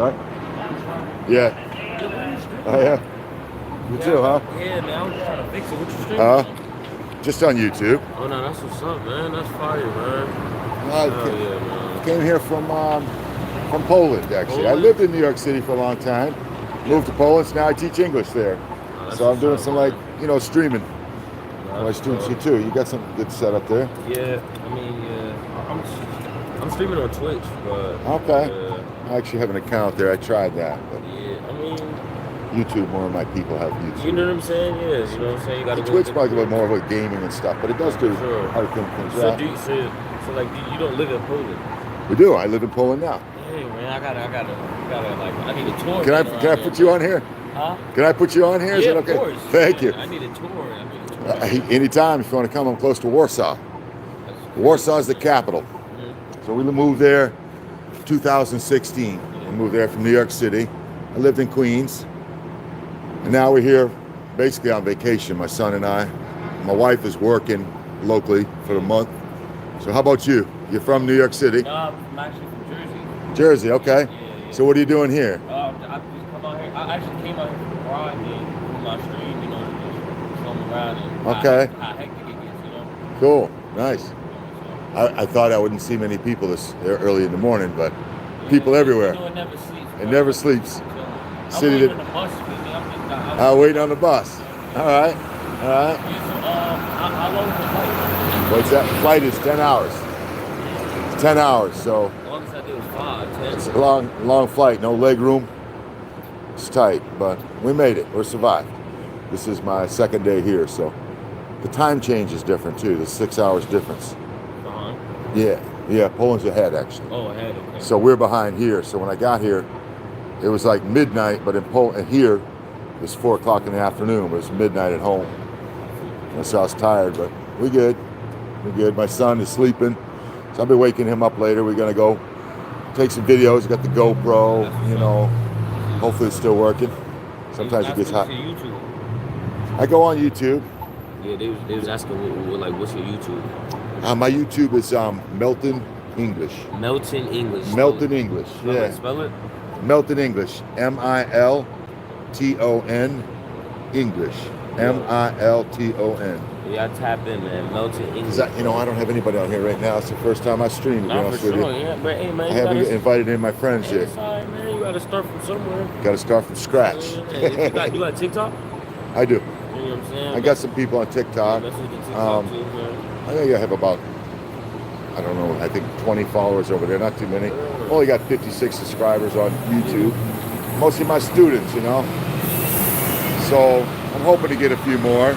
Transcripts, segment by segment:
right? Yeah. Oh, yeah. You too, huh? Yeah, man. I was just trying to fix it. What you streaming? Just on YouTube. Oh, no, that's what's up, man. That's fire, man. I Yeah, man. came here from Poland, actually. I lived in New York City for a long time. Moved to Poland, so now I teach English there. So I'm doing some, like, streaming. My students here too. You got some good setup there. Yeah, I mean, I'm streaming on Twitch, but okay. I actually have an account there. I tried that, but yeah, I mean, YouTube. More of my people have YouTube. You know what I'm saying? Yeah, you know what I'm saying. You got to Twitch probably a little more of a gaming and stuff, but it does do other things. So like, you don't live in Poland? We do. I live in Poland now. Hey man, I gotta like, I need a tour. Can I put you on here? Huh? Can I put you on here? Is it okay? Of course. Thank you. I need a tour. Anytime if you want to come, I'm close to Warsaw. Warsaw is the capital. Mm-hmm. So we moved there 2016. We moved there from New York City. I lived in Queens. And now we're here basically on vacation, my son and I. My wife is working locally for the month. So how about you? You're from New York City? No, I'm actually from Jersey. Jersey, okay. Yeah. So what are you doing here? I just come out here. I actually came out here for Friday with my stream, just roam around and how hectic it gets, Cool, nice. I thought I wouldn't see many people this early in the morning, but people everywhere. It never sleeps. It never sleeps. I'm waiting on the bus. Waiting on the bus. All right. How long is the flight? What's that? The flight is 10 hours. It's 10 hours, so. The longest I did was 5, 10. It's a long flight, no leg room. It's tight, but we made it. We're survived. This is my second day here, so the time change is different too. There's 6 hours difference. Yeah. Poland's ahead actually. Oh, ahead. Okay. So we're behind here. So when I got here, it was like midnight, but in Poland, and here, it's 4 o'clock in the afternoon. But it's midnight at home. And so I was tired, but we're good. We're good. My son is sleeping, so I'll be waking him up later. We're gonna go take some videos. Got the GoPro, Hopefully it's still working. Sometimes it gets hot. I go on YouTube. Yeah, they was asking, what's your YouTube? My YouTube is Melton English. Melton English. Melton English. Yeah. Spell it. Melton English. MILTON English. MILTON. Yeah, I tap in, man. Melton English. I don't have anybody on here right now. It's the first time I stream. To be honest with you. Yeah, but hey, man, I haven't invited in my friends yet. It's all right, man. You gotta start from somewhere. Gotta start from scratch. You got TikTok? I do. You know what I'm saying? I got some people on TikTok. I think I have about, I think 20 followers over there, not too many. Only got 56 subscribers on YouTube. Mostly my students, So I'm hoping to get a few more.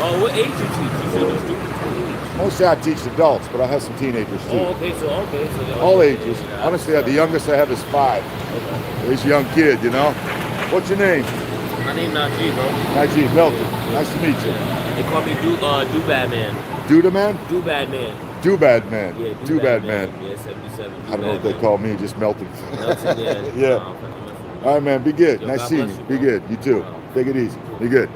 Oh, what age you teach? You said students? Mostly I teach adults, but I have some teenagers too. Oh, okay, so all ages. Honestly, the youngest I have is 5. Okay. He's a young kid, What's your name? My name Najee, bro. Najee, Melton. Nice to meet you. They call me Do-Bad Man. Doodah Man? Do-Bad Man. Do-Bad Man. Yeah, Do-Bad Man. Yeah, 77. I don't know what they call me, just Melton. Melton, yeah. Yeah. All right, man. Be good. Nice seeing you. Be good. You too. Take it easy. Be good.